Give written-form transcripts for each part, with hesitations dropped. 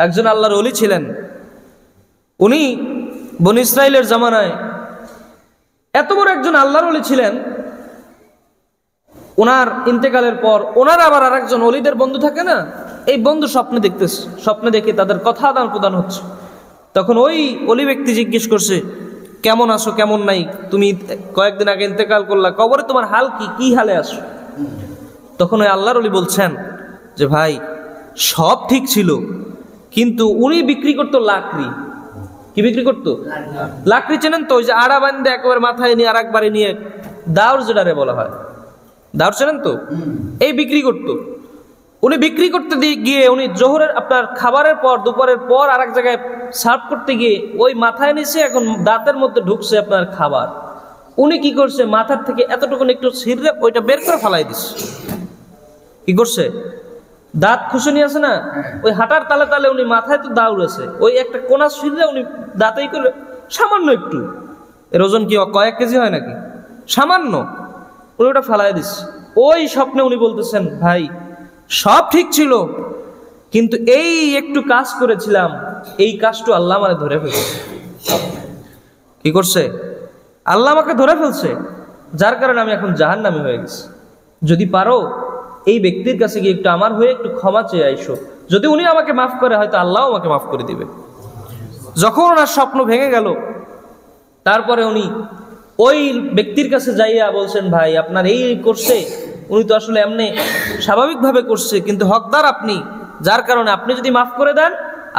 একজন আল্লাহর ওলি ছিলেন। উনি বনী ইসরাইলের জামানায় এত বড় একজন আল্লাহর ওলি ছিলেন। ওনার ইন্তেকালের পর ওনার আবার আরেকজন ওলিদের বন্ধু থাকে না, এই বন্ধু স্বপ্নে দেখে তাদের কথা আদান প্রদান হচ্ছে। তখন ওই ওলি ব্যক্তি জিজ্ঞেস করছে, কেমন আছো, কেমন নাই, তুমি কয়েকদিন আগে ইন্তেকাল করলা, কবরে তোমার হাল কি, কি হালে আছো? তখন ওই আল্লাহর ওলি বলছেন যে ভাই সব ঠিক ছিল, কিন্তু উনি বিক্রি করতো লাকড়ি। কি বিক্রি করতো? লাকড়ি। চেনেন তো? ওই যে আড়া বান্ধে একবার মাথায় নিয়ে আর একবারে নিয়ে দাউর, যেটারে বলা হয় দাউর, চেনেন তো? এই বিক্রি করতো। উনি বিক্রি করতে গিয়ে উনি জোহরের আপনার খাবারের পর, দুপুরের পর আর এক জায়গায় সার্ভ করতে গিয়ে ওই মাথায় নিচে এখন দাঁতের মধ্যে ঢুকছে আপনার খাবার। উনি কি করছে, মাথার থেকে এতটুকু একটু ছিঁড়ে ওইটা বের করে ফালাই দিচ্ছে। কি করছে? দাঁত খুশনি আছে না, ওই হাঁটার তালে তালে উনি মাথায় তো দাউর আছে, ওই একটা কোনা ছিঁড়ে উনি দাঁতেই করে সামান্য একটু, এর ওজন কি কয়েক কেজি হয় নাকি, সামান্য, উনি ওটা ফালাই দিচ্ছে। ওই স্বপ্নে উনি বলতেছেন ভাই সব ঠিক ছিল, কিন্তু এই একটু কাজ করেছিলাম, এই কাজটা আল্লাহ আমাকে ধরে ফেলছে। কি করছে? আল্লাহ আমাকে ধরে ফেলছে, যার কারণে আমি এখন জাহান্নামী হয়ে গেছি। যদি পারো এই ব্যক্তির কাছে গিয়ে একটু আমার হয়ে একটু ক্ষমা চেয়ে আইসো, যদি উনি আমাকে মাফ করে হয়তো আল্লাহ আমাকে মাফ করে দিবে। যখন ওনার স্বপ্ন ভেঙে গেল, তারপরে উনি ওই ব্যক্তির কাছে যাইয়া বলছেন, ভাই আপনার এই করছে, উনি তো আসলে এমনি স্বাভাবিকভাবে করছে, কিন্তু হকদার আপনি, যার কারণে আপনি যদি মাফ করে দেন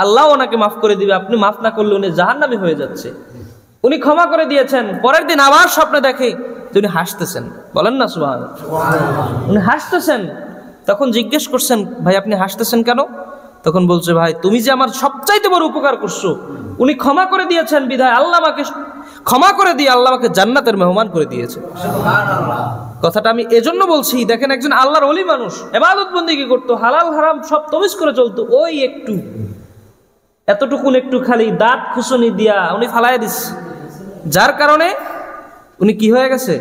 আল্লাহ ওনাকে মাফ করে দিবে, আপনি মাফ না করলে উনি জাহান্নামী হয়ে যাচ্ছে। উনি ক্ষমা করে দিয়েছেন। পরের দিন আবার স্বপ্নে দেখে উনি হাসতেছেন, বলেন না সুবহানাল্লাহ, উনি হাসতেছেন। তখন জিজ্ঞেস করছেন, ভাই আপনি হাসতেছেন কেন? তখন বলছে, ভাই তুমি যে আমার সবচাইতে বড় উপকার করছো, উনি ক্ষমা করে দিয়েছেন বিধায় আল্লাহ আমাকে ক্ষমা করে দিয়ে আল্লাহ আমাকে জান্নাতের মেহমান করে দিয়েছে। কথাটা আমি এজন্য বলছি, দেখেন একজন আল্লাহর ওলি মানুষ ইবাদত বন্দেগী করতো, হালাল হারাম সব তমিজ করে চলতো, ওই একটু এতটুকুন একটু খালি দাঁত খুসনি দিয়া উনি ফালাই দিচ্ছে, যার কারণে উনি কি হয়ে গেছে?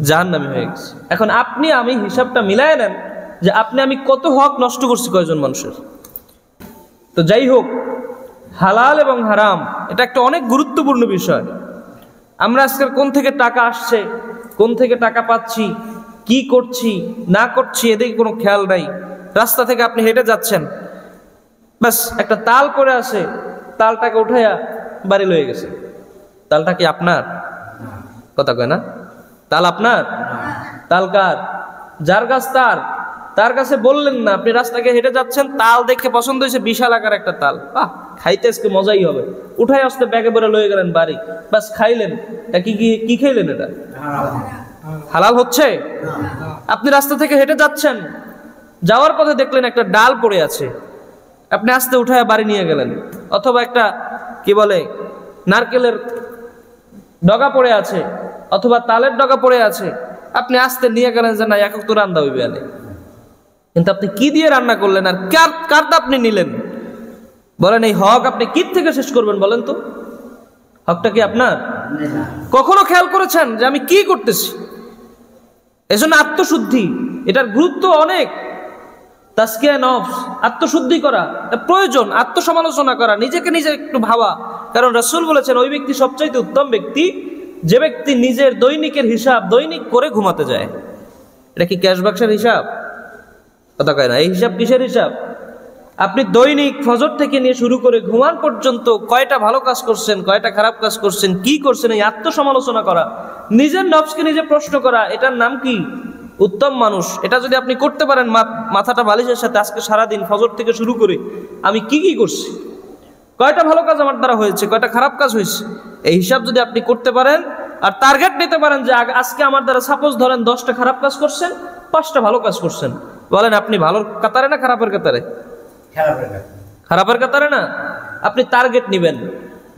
জাহান্নামী হয়ে গেছে। এখন আপনি আমি হিসাবটা মিলাই নেন যে আপনি আমি কত হক নষ্ট করছি কয়জন মানুষের। তো যাই হোক, হালাল এবং হারাম এটা একটা অনেক গুরুত্বপূর্ণ বিষয়। আমরা আজকের কোন থেকে টাকা আসছে, কোন থেকে টাকা পাচ্ছি, কি করছি না করছি, এদিকে কোনো খেয়াল নাই। রাস্তা থেকে আপনি হেঁটে যাচ্ছেন, ব্যাস একটা তাল পড়ে আছে, তালটাকে উঠাইয়া বাড়ি লয়ে গেছে। তালটা কি আপনার? কথা কয় না? তাল আপনার? তাল কার? যার গাছ তার কাছে বললেন না, আপনি রাস্তাকে হেঁটে যাচ্ছেন, তাল দেখে পছন্দ হয়েছে, বিশাল আকার একটা তাল, খাইতে আজকে মজাই হবে, উঠাই আসতে ব্যাগে ভরে লয়ে গেলেন বাড়ি, বাস খাইলেন। কি খাইলেন? এটা হালাল হচ্ছে? আপনি রাস্তা থেকে হেঁটে যাচ্ছেন, যাওয়ার পথে দেখলেন একটা ডাল পড়ে আছে, আপনি আস্তে উঠায় বাড়ি নিয়ে গেলেন। অথবা একটা কি বলে নারকেলের ডগা পড়ে আছে, অথবা তালের ডগা পড়ে আছে, আপনি আস্তে নিয়ে গেলেন যে না একক তো রান্না হইবে আনে। কিন্তু আপনি কি দিয়ে রান্না করলেন আর কার আপনি নিলেন? বলেন এই হক আপনি কি থেকে শেষ করবেন বলেন তো? হকটা কি আপনার? কখনো খেয়াল করেছেন যে আমি কি করতেছি? এজন্য আত্মশুদ্ধি, এটার গুরুত্ব অনেক। তাজকিয়া নফস, আত্মশুদ্ধি করা প্রয়োজন, আত্মসমালোচনা করা, নিজেকে নিজে একটু ভাবা। কারণ রাসূল বলেছেন ওই ব্যক্তি সবচাইতে উত্তম ব্যক্তি যে ব্যক্তি নিজের দৈনিকের হিসাব দৈনিক করে ঘুমাতে যায়। এটা কি ক্যাশ বাক্সের হিসাব? কথা কয় না। এই হিসাব কিসের হিসাব? আপনি দৈনিক ফজর থেকে নিয়ে শুরু করে ঘুমান পর্যন্ত কয়টা ভালো কাজ করছেন, কয়টা খারাপ কাজ করছেন, কি করছেন, এই আত্মসমালোচনা করা, নিজের নফসকে নিজে প্রশ্ন করা, এটার নাম কি? উত্তম মানুষ। এটা যদি আপনি করতে পারেন মাথাটা বালিশের সাথে, আজকে সারাদিন ফজর থেকে শুরু করে আমি কি করছি, কয়টা ভালো কাজ আমার দ্বারা হয়েছে, কয়টা খারাপ কাজ হয়েছে, এই হিসাব যদি আপনি করতে পারেন আর টার্গেট নিতে পারেন যে আজকে আমার দ্বারা সাপোজ ধরেন 10টা খারাপ কাজ করছেন, 5টা ভালো কাজ করছেন, বলেন আপনি ভালোর কাতারে না খারাপের কাতারে? খারাপের কাতারে না। আপনি টার্গেট নিবেন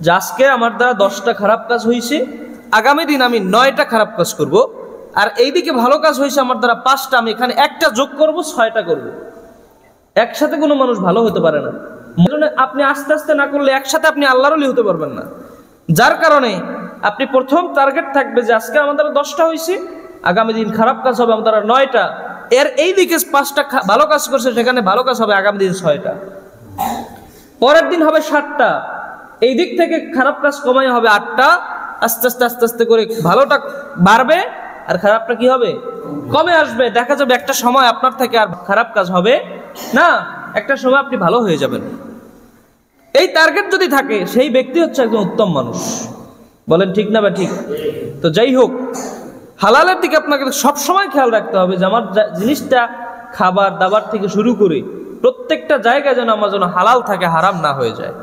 যে আজকে আমার দ্বারা 10টা খারাপ কাজ হয়েছে, আগামী দিন আমি 9টা খারাপ কাজ করব, আর এইদিকে ভালো কাজ হয়েছে আমার দ্বারা 5টা, আমি এখানে একটা যোগ করব, 6টা করব। একসাথে কোনো মানুষ ভালো হতে পারে না। আপনি আস্তে আস্তে না করলে একসাথে আপনি আল্লাহর ওলি হতে পারবেন না। যার কারণে আপনি প্রথম টার্গেট থাকবে যে আজকে আমার দ্বারা 10টা হয়েছে, আগামী দিন খারাপ কাজ হবে আমার দ্বারা 9টা, এর এই দিকে 5টা ভালো কাজ করছে, সেখানে ভালো কাজ হবে আগামী দিন 6টা। পরের দিন হবে 7টা, এই দিক থেকে খারাপ কাজ কমাই হবে 8টা, আস্তে আস্তে আস্তে আস্তে করে ভালোটা বাড়বে আর খারাপটা কি হবে, কমে আসবে। দেখা যাবে একটা সময় আপনার থেকে আর খারাপ কাজ হবে না, একটা সময় আপনি ভালো হয়ে যাবেন। এই টার্গেট যদি থাকে সেই ব্যক্তি হচ্ছে একজন উত্তম মানুষ। বলেন ঠিক না বা ঠিক? তো যাই হোক, হালালের দিকে আপনাকে সবসময় খেয়াল রাখতে হবে যে আমার জিনিসটা খাবার দাবার থেকে শুরু করে প্রত্যেকটা জায়গায় যেন আমার জন্য হালাল থাকে, হারাম না হয়ে যায়।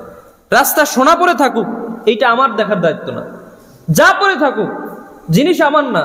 রাস্তা সোনা পড়ে থাকুক, এইটা আমার দেখার দায়িত্ব না। যা পড়ে থাকুক, জিনিস আমার না।